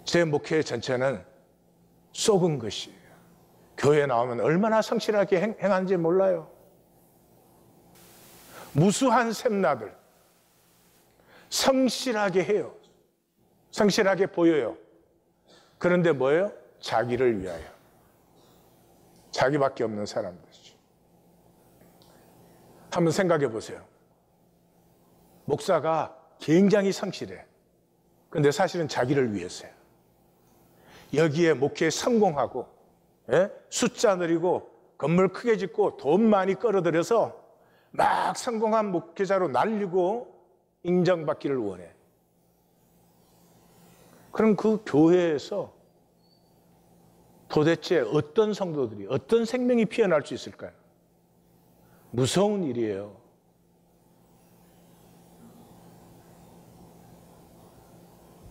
제 목회 전체는 속은 것이에요. 교회에 나오면 얼마나 성실하게 행하는지 몰라요. 무수한 샘나들 성실하게 해요. 성실하게 보여요. 그런데 뭐예요? 자기를 위하여. 자기밖에 없는 사람들이죠. 한번 생각해 보세요. 목사가 굉장히 성실해. 그런데 사실은 자기를 위해서요. 여기에 목회에 성공하고, 숫자 늘리고 건물 크게 짓고 돈 많이 끌어들여서 막 성공한 목회자로 날리고 인정받기를 원해. 그럼 그 교회에서 도대체 어떤 성도들이, 어떤 생명이 피어날 수 있을까요? 무서운 일이에요.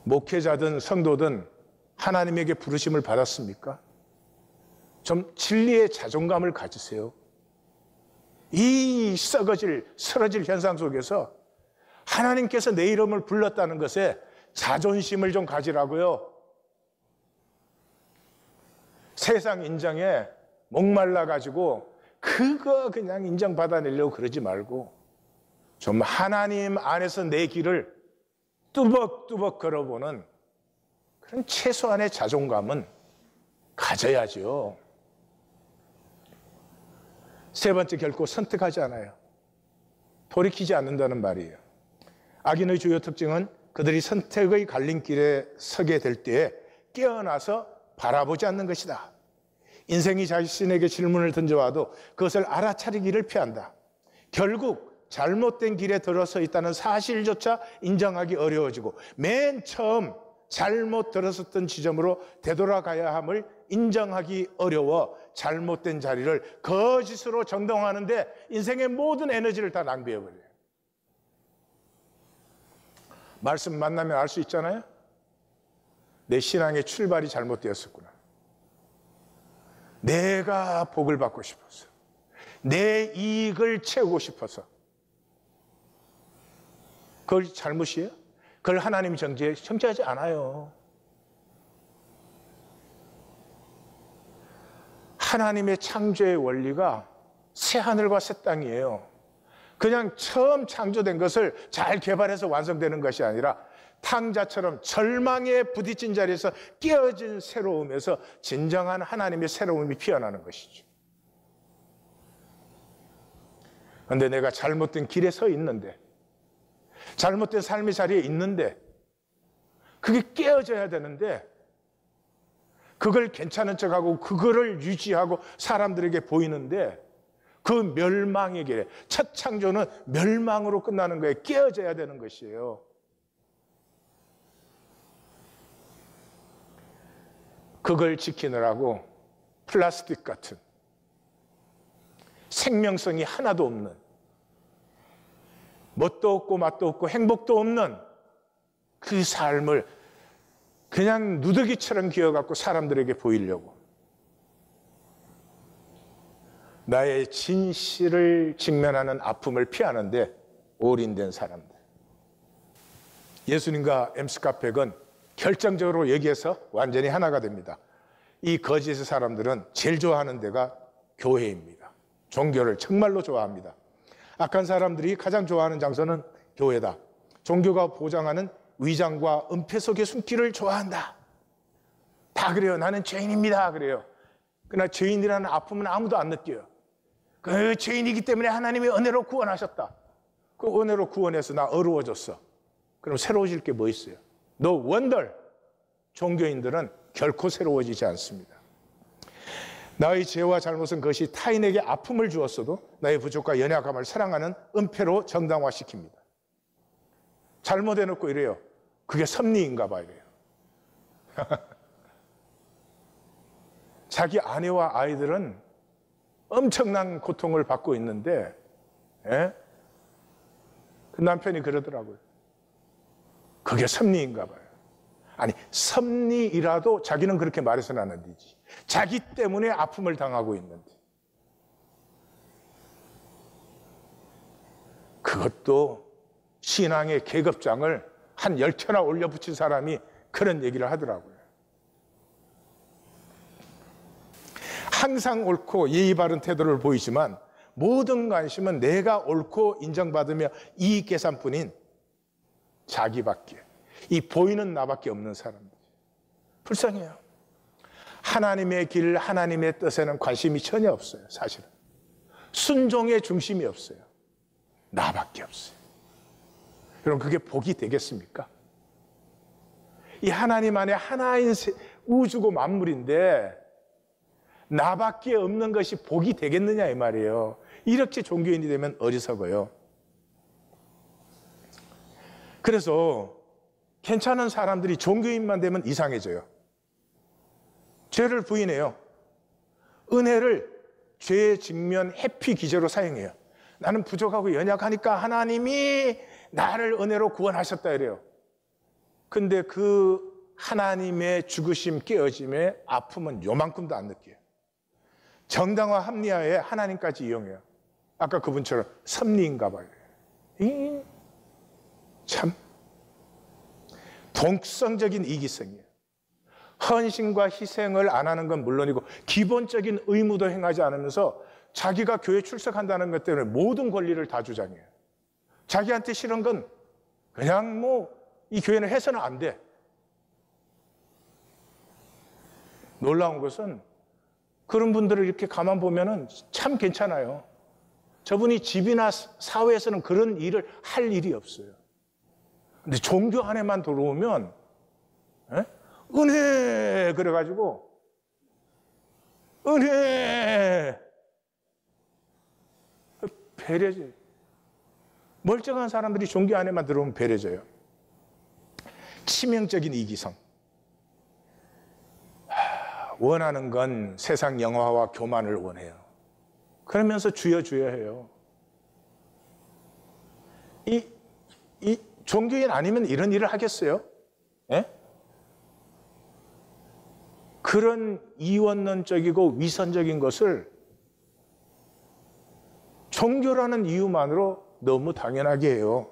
목회자든 성도든 하나님에게 부르심을 받았습니까? 좀 진리의 자존감을 가지세요. 이 썩어질, 쓰러질 현상 속에서 하나님께서 내 이름을 불렀다는 것에 자존심을 좀 가지라고요. 세상 인정에 목말라가지고 그거 그냥 인정받아내려고 그러지 말고 좀 하나님 안에서 내 길을 뚜벅뚜벅 걸어보는 그런 최소한의 자존감은 가져야죠. 세 번째, 결코 선택하지 않아요. 돌이키지 않는다는 말이에요. 악인의 주요 특징은 그들이 선택의 갈림길에 서게 될 때에 깨어나서 바라보지 않는 것이다. 인생이 자신에게 질문을 던져와도 그것을 알아차리기를 피한다. 결국 잘못된 길에 들어서 있다는 사실조차 인정하기 어려워지고 맨 처음 잘못 들어섰던 지점으로 되돌아가야 함을 인정하기 어려워 잘못된 자리를 거짓으로 정당화하는데 인생의 모든 에너지를 다 낭비해버려요. 말씀 만나면 알 수 있잖아요. 내 신앙의 출발이 잘못되었었구나. 내가 복을 받고 싶어서, 내 이익을 채우고 싶어서. 그걸 잘못이에요? 그걸 하나님이 정죄하지 않아요. 하나님의 창조의 원리가 새 하늘과 새 땅이에요. 그냥 처음 창조된 것을 잘 개발해서 완성되는 것이 아니라 탕자처럼 절망에 부딪힌 자리에서 깨어진 새로움에서 진정한 하나님의 새로움이 피어나는 것이죠. 그런데 내가 잘못된 길에 서 있는데, 잘못된 삶의 자리에 있는데, 그게 깨어져야 되는데, 그걸 괜찮은 척하고 그거를 유지하고 사람들에게 보이는데, 그 멸망의 길에, 첫 창조는 멸망으로 끝나는 거예요. 깨어져야 되는 것이에요. 그걸 지키느라고 플라스틱 같은 생명성이 하나도 없는, 멋도 없고 맛도 없고 행복도 없는 그 삶을 그냥 누더기처럼 기어갖고 사람들에게 보이려고, 나의 진실을 직면하는 아픔을 피하는데 올인된 사람들. 예수님과 엠스카펙은 결정적으로 여기에서 완전히 하나가 됩니다. 이 거짓의 사람들은 제일 좋아하는 데가 교회입니다. 종교를 정말로 좋아합니다. 악한 사람들이 가장 좋아하는 장소는 교회다. 종교가 보장하는 위장과 은폐 속의 숨기를 좋아한다. 다 그래요. 나는 죄인입니다. 그래요. 그러나 죄인이라는 아픔은 아무도 안 느껴요. 그 죄인이기 때문에 하나님이 은혜로 구원하셨다. 그 은혜로 구원해서 나 어려워졌어. 그럼 새로워질 게 뭐 있어요? No wonder 종교인들은 결코 새로워지지 않습니다. 나의 죄와 잘못은 그것이 타인에게 아픔을 주었어도 나의 부족과 연약함을 사랑하는 은폐로 정당화시킵니다. 잘못해놓고 이래요. 그게 섭리인가 봐 이래요. 자기 아내와 아이들은 엄청난 고통을 받고 있는데, 그 남편이 그러더라고요. 그게 섭리인가 봐요. 아니, 섭리이라도 자기는 그렇게 말해서는 안 되지. 자기 때문에 아픔을 당하고 있는데. 그것도 신앙의 계급장을 한 10켜나 올려붙인 사람이 그런 얘기를 하더라고요. 항상 옳고 예의 바른 태도를 보이지만 모든 관심은 내가 옳고 인정받으며 이익 계산뿐인 자기밖에, 이 보이는 나밖에 없는 사람들. 불쌍해요. 하나님의 길, 하나님의 뜻에는 관심이 전혀 없어요. 사실은 순종의 중심이 없어요. 나밖에 없어요. 여러분, 그게 복이 되겠습니까? 이 하나님 안에 하나인 우주고 만물인데 나밖에 없는 것이 복이 되겠느냐 이 말이에요. 이렇게 종교인이 되면 어리석어요. 그래서 괜찮은 사람들이 종교인만 되면 이상해져요. 죄를 부인해요. 은혜를 죄의 직면 회피 기제로 사용해요. 나는 부족하고 연약하니까 하나님이 나를 은혜로 구원하셨다 이래요. 근데 그 하나님의 죽으심 깨어짐의 아픔은 요만큼도 안 느껴요. 정당화 합리화에 하나님까지 이용해요. 아까 그분처럼 섭리인가 봐요. 참 동성적인 이기성이에요. 헌신과 희생을 안 하는 건 물론이고 기본적인 의무도 행하지 않으면서 자기가 교회 출석한다는 것 때문에 모든 권리를 다 주장해요. 자기한테 싫은 건 그냥 이 교회는 해서는 안 돼. 놀라운 것은 그런 분들을 이렇게 가만 보면은 참 괜찮아요. 저분이 집이나 사회에서는 그런 일을 할 일이 없어요. 근데 종교 안에만 들어오면 은혜 그래가지고 은혜 배려지. 멀쩡한 사람들이 종교 안에만 들어오면 배려져요. 치명적인 이기성. 원하는 건 세상 영화와 교만을 원해요. 그러면서 주여 주여 해요. 이 종교인 아니면 이런 일을 하겠어요? 예? 그런 이원론적이고 위선적인 것을 종교라는 이유만으로 너무 당연하게 해요.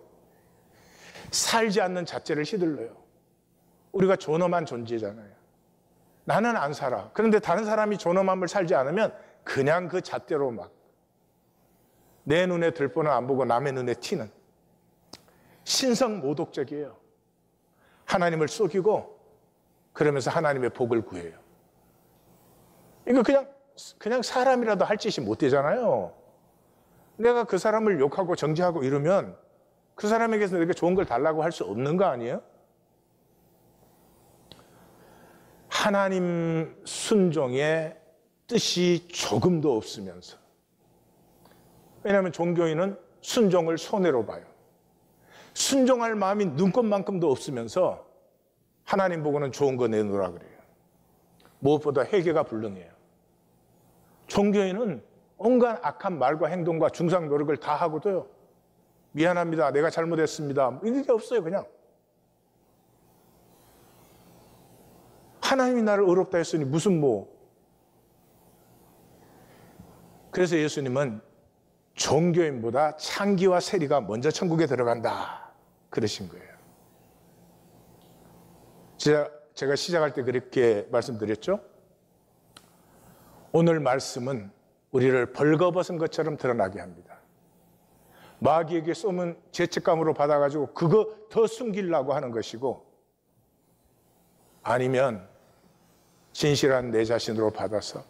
살지 않는 자체를 휘둘러요. 우리가 존엄한 존재잖아요. 나는 안 살아. 그런데 다른 사람이 존엄함을 살지 않으면 그냥 그 잣대로 막 내 눈에 들보는 안 보고 남의 눈에 튀는 신성 모독적이에요. 하나님을 속이고 그러면서 하나님의 복을 구해요. 이거 그냥 사람이라도 할 짓이 못 되잖아요. 내가 그 사람을 욕하고 정죄하고 이러면 그 사람에게서 내가 좋은 걸 달라고 할 수 없는 거 아니에요? 하나님 순종의 뜻이 조금도 없으면서, 왜냐하면 종교인은 순종을 손해로 봐요. 순종할 마음이 눈꼽만큼도 없으면서 하나님 보고는 좋은 거 내놓으라 그래요. 무엇보다 회개가 불능해요. 종교인은 온갖 악한 말과 행동과 중상 노력을 다 하고도요, 미안합니다, 내가 잘못했습니다, 이런 게 없어요. 그냥 하나님이 나를 의롭다 했으니 무슨 그래서 예수님은 종교인보다 창기와 세리가 먼저 천국에 들어간다 그러신 거예요. 제가 시작할 때 그렇게 말씀드렸죠. 오늘 말씀은 우리를 벌거벗은 것처럼 드러나게 합니다. 마귀에게 쏘면 죄책감으로 받아가지고 그거 더 숨기려고 하는 것이고, 아니면 진실한 내 자신으로 받아서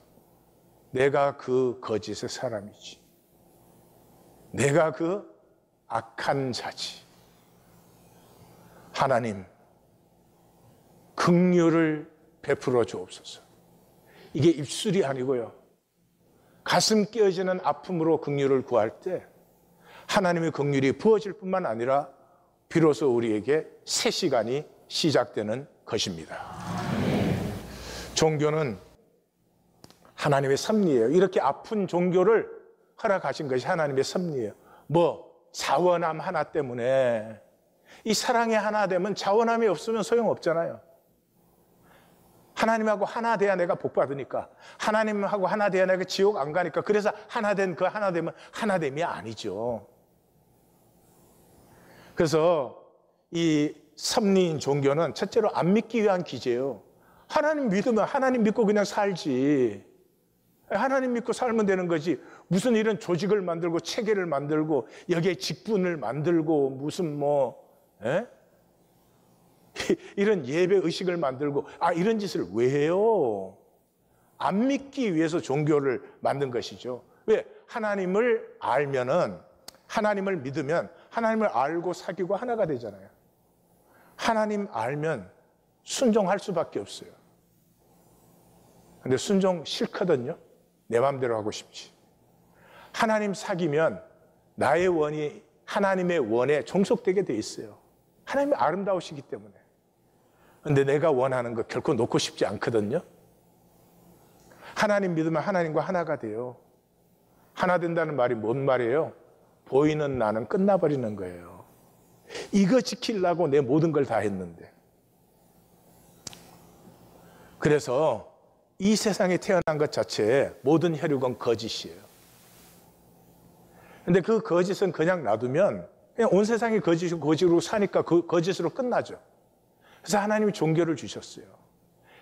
내가 그 거짓의 사람이지, 내가 그 악한 자지, 하나님 긍휼을 베풀어 주옵소서. 이게 입술이 아니고요, 가슴 깨어지는 아픔으로 긍휼을 구할 때 하나님의 긍휼이 부어질 뿐만 아니라 비로소 우리에게 새 시간이 시작되는 것입니다. 종교는 하나님의 섭리예요. 이렇게 아픈 종교를 허락하신 것이 하나님의 섭리예요. 자원함 하나 때문에. 이 사랑의 하나 되면 자원함이 없으면 소용없잖아요. 하나님하고 하나 돼야 내가 복 받으니까, 하나님하고 하나 돼야 내가 지옥 안 가니까, 그래서 하나 된 그 하나 되면 하나됨이 아니죠. 그래서 이 섭리인 종교는 첫째로 안 믿기 위한 기제예요. 하나님 믿으면 하나님 믿고 그냥 살지. 하나님 믿고 살면 되는 거지. 무슨 이런 조직을 만들고 체계를 만들고 여기에 직분을 만들고 무슨 이런 예배 의식을 만들고 이런 짓을 왜 해요? 안 믿기 위해서 종교를 만든 것이죠. 왜? 하나님을 알면은, 하나님을 믿으면 하나님을 알고 사귀고 하나가 되잖아요. 하나님 알면 순종할 수밖에 없어요. 근데 순종 싫거든요. 내 마음대로 하고 싶지. 하나님 사귀면 나의 원이 하나님의 원에 종속되게 돼 있어요. 하나님이 아름다우시기 때문에. 근데 내가 원하는 거 결코 놓고 싶지 않거든요. 하나님 믿으면 하나님과 하나가 돼요. 하나 된다는 말이 뭔 말이에요? 보이는 나는 끝나버리는 거예요. 이거 지키려고 내 모든 걸 다 했는데. 그래서 이 세상에 태어난 것 자체에 모든 혈육은 거짓이에요. 근데 그 거짓은 그냥 놔두면 그냥 온 세상이 거짓으로 사니까 그 거짓으로 끝나죠. 그래서 하나님이 종교를 주셨어요.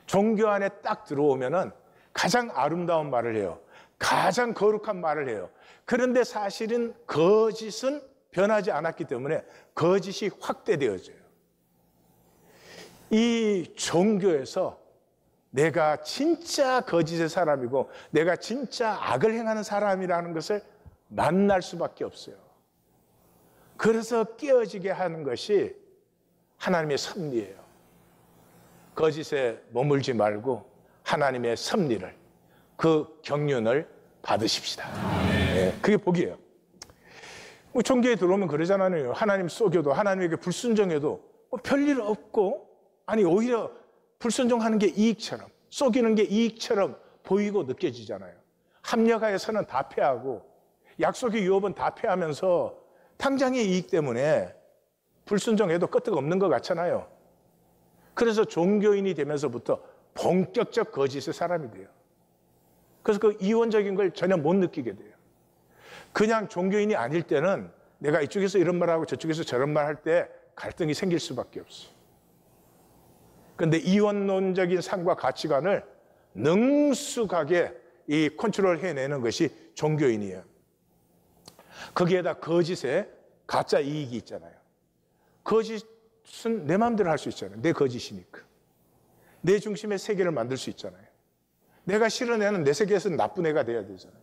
종교 안에 딱 들어오면은 가장 아름다운 말을 해요. 가장 거룩한 말을 해요. 그런데 사실은 거짓은 변하지 않았기 때문에 거짓이 확대되어져요. 이 종교에서 내가 진짜 거짓의 사람이고 내가 진짜 악을 행하는 사람이라는 것을 만날 수밖에 없어요. 그래서 깨어지게 하는 것이 하나님의 섭리예요. 거짓에 머물지 말고 하나님의 섭리를, 그 경륜을 받으십시다. 네, 그게 복이에요. 종교에 들어오면 그러잖아요. 하나님 속여도, 하나님에게 불순종해도 별일 없고, 오히려 불순종하는 게 이익처럼, 속이는 게 이익처럼 보이고 느껴지잖아요. 합력하여서는 다 패하고 약속의 유업은 다 패하면서 당장의 이익 때문에 불순종해도 끄떡없는 것 같잖아요. 그래서 종교인이 되면서부터 본격적 거짓의 사람이 돼요. 그래서 그 이원적인 걸 전혀 못 느끼게 돼요. 그냥 종교인이 아닐 때는 내가 이쪽에서 이런 말하고 저쪽에서 저런 말 할 때 갈등이 생길 수밖에 없어요. 그런데 이원론적인 삶과 가치관을 능숙하게 이 컨트롤 해내는 것이 종교인이에요. 거기에다 거짓에 가짜 이익이 있잖아요. 거짓은 내 마음대로 할 수 있잖아요. 내 거짓이니까. 내 중심의 세계를 만들 수 있잖아요. 내가 싫은 애는 내 세계에서 나쁜 애가 돼야 되잖아요.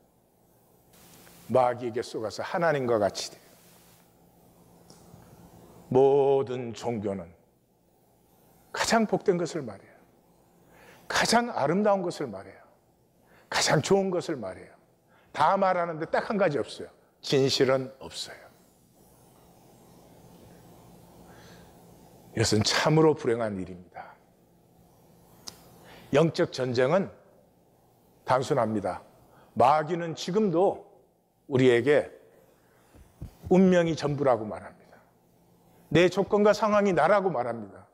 마귀에게 속아서 하나님과 같이 돼요. 모든 종교는 가장 복된 것을 말해요. 가장 아름다운 것을 말해요. 가장 좋은 것을 말해요. 다 말하는데 딱 한 가지 없어요. 진실은 없어요. 이것은 참으로 불행한 일입니다. 영적 전쟁은 단순합니다. 마귀는 지금도 우리에게 운명이 전부라고 말합니다. 내 조건과 상황이 나라고 말합니다.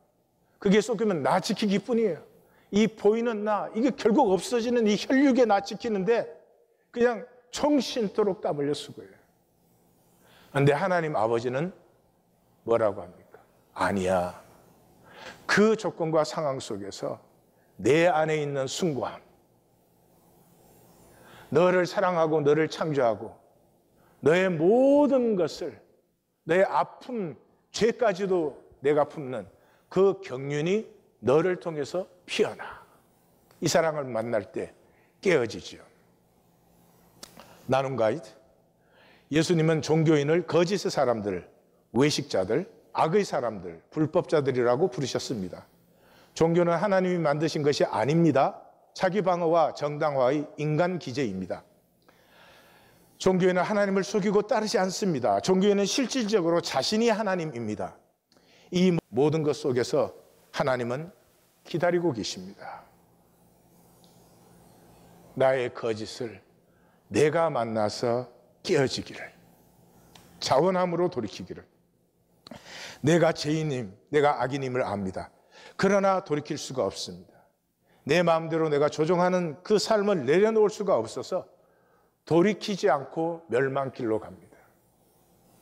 그게 속이면 나 지키기 뿐이에요. 이 보이는 나, 이게 결국 없어지는 이 혈육의 나 지키는데 그냥 총신토록 땀 흘려 쓰고요. 그런데 하나님 아버지는 뭐라고 합니까? 아니야. 그 조건과 상황 속에서 내 안에 있는 숭고함, 너를 사랑하고 너를 창조하고 너의 모든 것을, 너의 아픔, 죄까지도 내가 품는 그 경륜이 너를 통해서 피어나. 이 사랑을 만날 때 깨어지죠. 나눔 가이드. 예수님은 종교인을 거짓의 사람들, 외식자들, 악의 사람들, 불법자들이라고 부르셨습니다. 종교는 하나님이 만드신 것이 아닙니다. 자기 방어와 정당화의 인간 기제입니다. 종교에는 하나님을 속이고 따르지 않습니다. 종교에는 실질적으로 자신이 하나님입니다. 이 모든 것 속에서 하나님은 기다리고 계십니다. 나의 거짓을 내가 만나서 깨어지기를, 자원함으로 돌이키기를. 내가 죄인임, 내가 악인임을 압니다. 그러나 돌이킬 수가 없습니다. 내 마음대로 내가 조종하는 그 삶을 내려놓을 수가 없어서 돌이키지 않고 멸망길로 갑니다.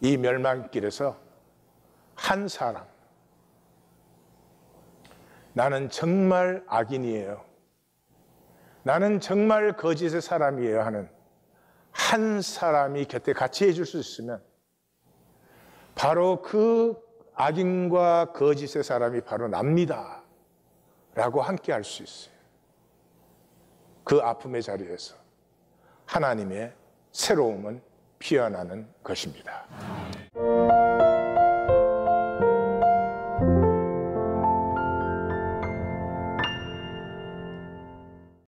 이 멸망길에서 한 사람, 나는 정말 악인이에요, 나는 정말 거짓의 사람이에요 하는 한 사람이 곁에 같이 해줄 수 있으면 바로 그 악인과 거짓의 사람이 바로 납니다 라고 함께 할 수 있어요. 그 아픔의 자리에서 하나님의 새로움은 피어나는 것입니다.